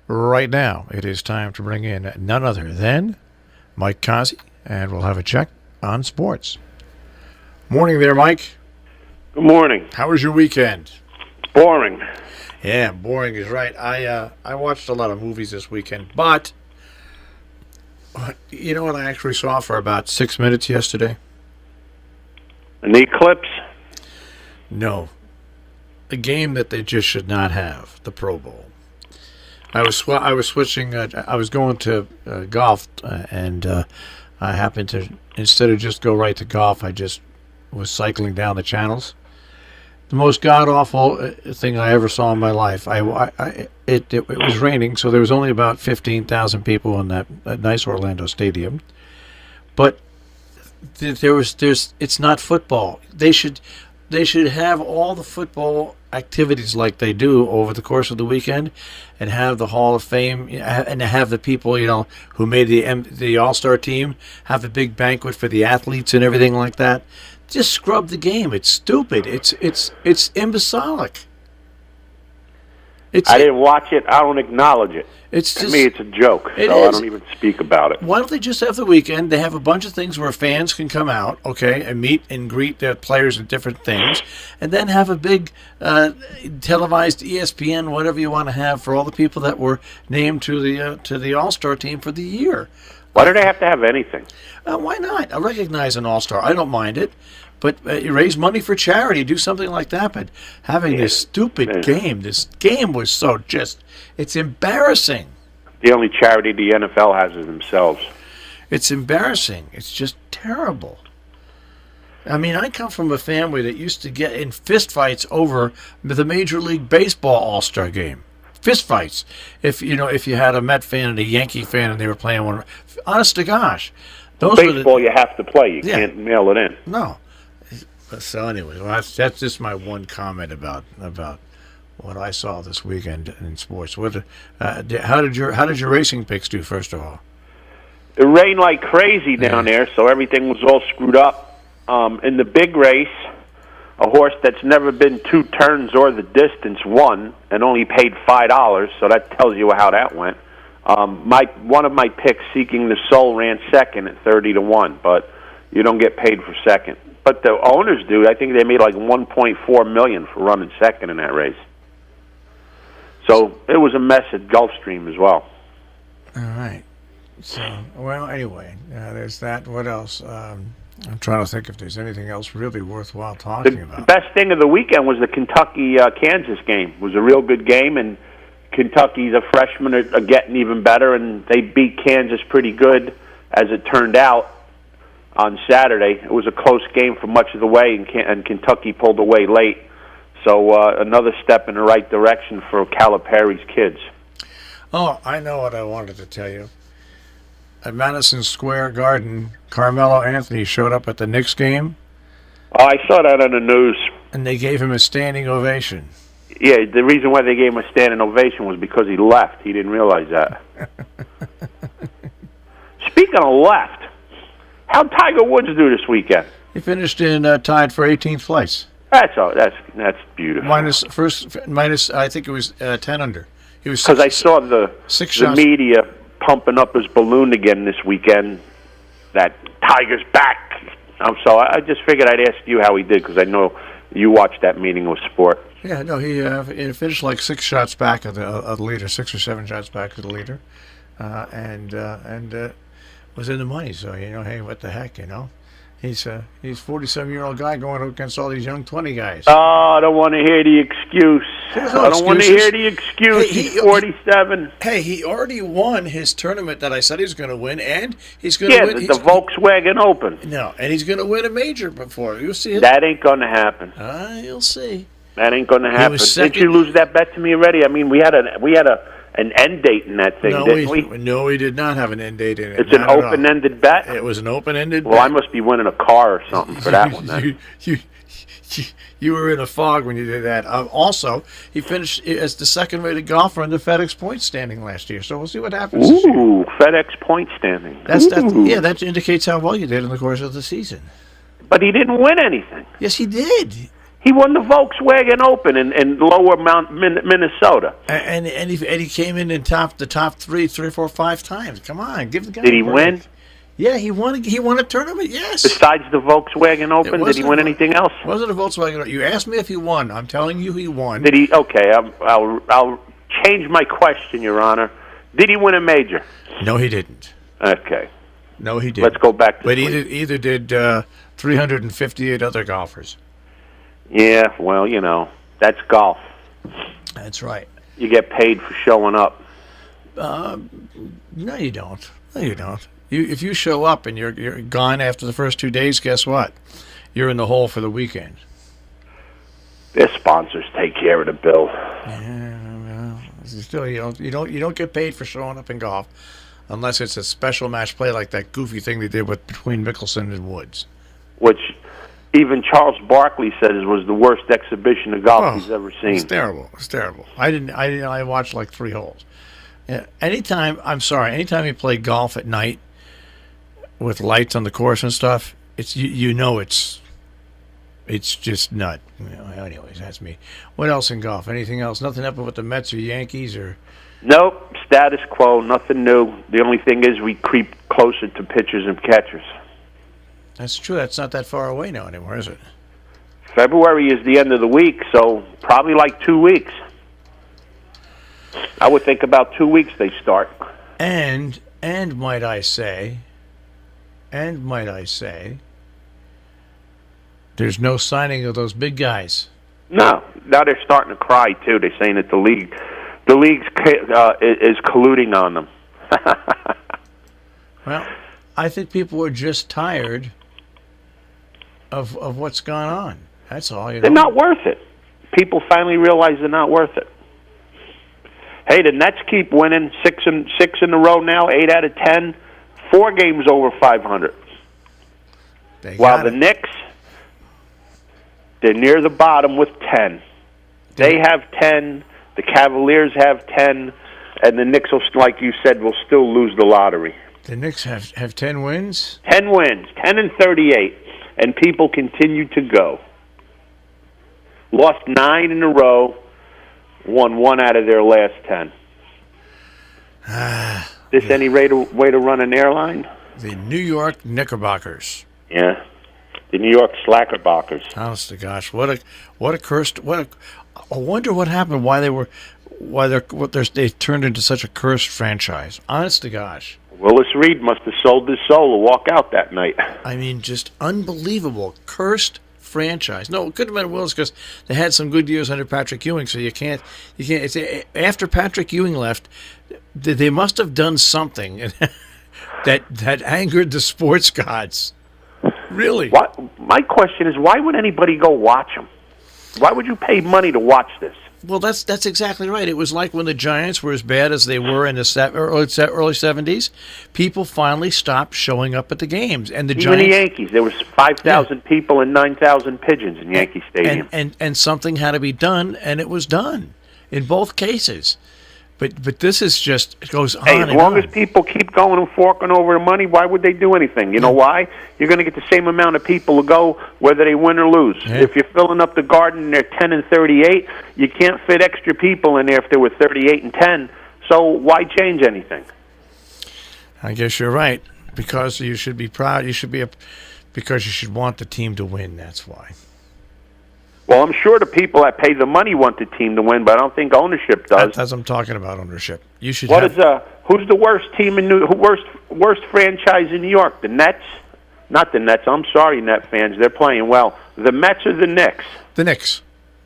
Right now, it is time to bring in none other than Mike Cozzi, and we'll have a check on sports. Morning there, Mike. Good morning. How was your weekend? Boring. Yeah, boring is right. I watched a lot of movies this weekend, but you know what I actually saw for about 6 minutes yesterday? An eclipse? No. A game that they just should not have, the Pro Bowl. I was switching. I was going to golf, and I happened to, instead of just go right to golf, I just was cycling down the channels. The most god awful thing I ever saw in my life. It was raining, so there was only about 15,000 people in that nice Orlando stadium. But it's not football. They should have all the football activities like they do over the course of the weekend, and have the Hall of Fame, and have the people who made the All-Star team have a big banquet for the athletes and everything like that. Just scrub the game. It's stupid. It's imbecilic. I didn't watch it. I don't acknowledge it. To me, it's a joke, I don't even speak about it. Why don't they just have the weekend? They have a bunch of things where fans can come out, okay, and meet and greet their players at different things, and then have a big televised ESPN, whatever you want to have, for all the people that were named to the All-Star team for the year. Why do they have to have anything? Why not? I recognize an All-Star. I don't mind it. But you raise money for charity, do something like that. But having this stupid game, this game was so it's embarrassing. The only charity the NFL has is themselves. It's embarrassing. It's just terrible. I mean, I come from a family that used to get in fistfights over the Major League Baseball All-Star game. Fistfights. If you had a Met fan and a Yankee fan and they were playing one, honest to gosh. Baseball you have to play. You can't mail it in. No. So anyway, that's just my one comment about what I saw this weekend in sports. How did your racing picks do, first of all? It rained like crazy down there, so everything was all screwed up. In the big race, a horse that's never been 2 turns or the distance won and only paid $5, so that tells you how that went. One of my picks, Seeking the Soul, ran second at 30-1, but you don't get paid for second. But the owners do. I think they made like $1.4 million for running second in that race. So it was a mess at Gulfstream as well. All right. So, well, anyway, there's that. What else? I'm trying to think if there's anything else really worthwhile talking about. The best thing of the weekend was the Kentucky-Kansas game. It was a real good game, and Kentucky, the freshmen, are getting even better, and they beat Kansas pretty good, as it turned out. On Saturday, it was a close game for much of the way, and Kentucky pulled away late. So another step in the right direction for Calipari's kids. Oh, I know what I wanted to tell you. At Madison Square Garden, Carmelo Anthony showed up at the Knicks game. Oh, I saw that on the news. And they gave him a standing ovation. Yeah, the reason why they gave him a standing ovation was because he left. He didn't realize that. Speaking of left, how'd Tiger Woods do this weekend? He finished in tied for 18th place. That's beautiful. Minus. I think it was 10 under. He was because I saw the media pumping up his balloon again this weekend. That Tiger's back. So I just figured I'd ask you how he did, because I know you watched that meaningless sport. Yeah, no, he finished like 6 shots back of the leader, 6 or 7 shots back of the leader, and was in the money. So hey, what the heck, He's 47-year-old guy going up against all these young 20 guys. Oh, I don't want to hear the excuse. I don't want to hear the excuse. He's 47. Hey, he already won his tournament that I said he was going to win, and he's going to win. Yeah, the Volkswagen Open. No, and he's going to win a major before. You'll see it. That ain't going to happen. You'll see. That ain't going to happen. Didn't you lose that bet to me already? I mean, we had an end date in that thing, didn't we? No, we did not have an end date in it. It's an open-ended bet? It was an open-ended bet. Well, I must be winning a car or something for that one then. You were in a fog when you did that. Also, he finished as the second-rated golfer in the FedEx point standing last year. So we'll see what happens this year. Ooh, FedEx point standing. That indicates how well you did in the course of the season. But he didn't win anything. Yes, he did. He won the Volkswagen Open in Lower Mount Minnesota. And he came in the top three, 4, 5 times. Come on, give the guy. Did he win? Yeah, he won. He won a tournament. Yes. Besides the Volkswagen Open, did he win anything else? Wasn't a Volkswagen? You asked me if he won. I'm telling you, he won. Did he? Okay, I'll change my question, Your Honor. Did he win a major? No, he didn't. Okay. No, he didn't. Let's go back to. But either did 358 other golfers. Yeah, well, that's golf. That's right. You get paid for showing up. No, you don't. No, you don't. If you show up and you're gone after the first 2 days, guess what? You're in the hole for the weekend. Their sponsors take care of the bill. Yeah, well, still you don't get paid for showing up in golf, unless it's a special match play like that goofy thing they did between Mickelson and Woods, which even Charles Barkley says was the worst exhibition of golf he's ever seen. It's terrible. It's terrible. I watched like 3 holes. Yeah, anytime you play golf at night with lights on the course and stuff, it's it's just nut. Anyways, that's me. What else in golf? Anything else? Nothing up with the Mets or Yankees or? Nope. Status quo. Nothing new. The only thing is we creep closer to pitchers and catchers. That's true. That's not that far away now anymore, is it? February is the end of the week, so probably like 2 weeks. I would think about 2 weeks they start. And might I say, there's no signing of those big guys. No. Now they're starting to cry too. They're saying that the league's is colluding on them. Well, I think people are just tired of what's gone on. That's all. They're not worth it. People finally realize they're not worth it. Hey, the Nets keep winning 6 in a row now, 8 out of 10, 4 games over 500. While the Knicks, they're near the bottom with 10. They have 10. The Cavaliers have 10, and the Knicks, like you said, will still lose the lottery. The Knicks have 10 wins? 10 wins, 10 and 38, and people continue to go. Lost 9 in a row, won 1 out of their last 10. This any way to run an airline? The New York Knickerbockers. Yeah, the New York Slackerbockers. Honest to gosh, what a cursed. I wonder what happened. They turned into such a cursed franchise. Honest to gosh. Willis Reed must have sold his soul to walk out that night. I mean, just unbelievable. Cursed franchise. No, it couldn't have been Willis because they had some good years under Patrick Ewing, so you can't. It's, after Patrick Ewing left, they must have done something that angered the sports gods. Really? My question is, why would anybody go watch them? Why would you pay money to watch this? Well, that's exactly right. It was like when the Giants were as bad as they were in the early 70s. People finally stopped showing up at the games, and Even the Yankees. There was 5,000 people and 9,000 pigeons in Yankee Stadium. And something had to be done, and it was done in both cases. But this is just, it goes on and on. As long as people keep going and forking over the money, why would they do anything? You know why? You're going to get the same amount of people to go whether they win or lose. Yeah. If you're filling up the Garden and they're 10 and 38, you can't fit extra people in there if they were 38 and 10. So why change anything? I guess you're right. Because you should be proud. Because you should want the team to win. That's why. Well, I'm sure the people that pay the money want the team to win, but I don't think ownership does. That's what I'm talking about, ownership. You should. Who's the worst team worst franchise in New York? The Nets? Not the Nets. I'm sorry, Net fans. They're playing well. The Mets or the Knicks? The Knicks.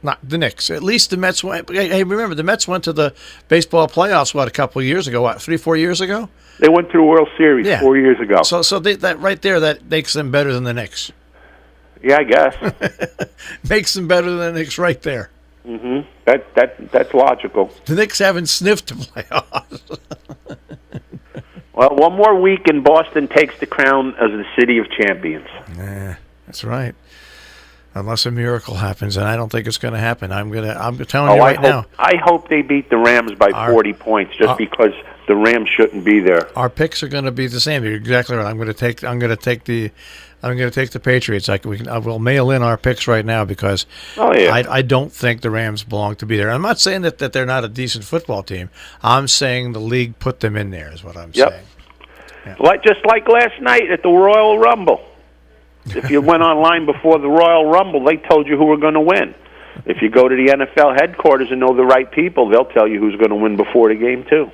Not the Knicks. At least the Mets went. Hey, remember the Mets went to the baseball playoffs a couple of years ago? 3-4 years ago? They went to the World Series 4 years ago. So that right there, that makes them better than the Knicks. Yeah, I guess. Makes them better than the Knicks right there. Mm-hmm. That's logical. The Knicks haven't sniffed the playoffs. Well, one more week and Boston takes the crown as the city of champions. That's right. Unless a miracle happens, and I don't think it's going to happen. I'm telling you now. I hope they beat the Rams by 40 points, because the Rams shouldn't be there. Our picks are going to be the same. You're exactly right. I'm going to take the I'm going to take the Patriots. I will mail in our picks right now because I don't think the Rams belong to be there. I'm not saying that they're not a decent football team. I'm saying the league put them in there is what I'm saying. Yeah. Just like last night at the Royal Rumble. If you went online before the Royal Rumble, they told you who were going to win. If you go to the NFL headquarters and know the right people, they'll tell you who's going to win before the game, too.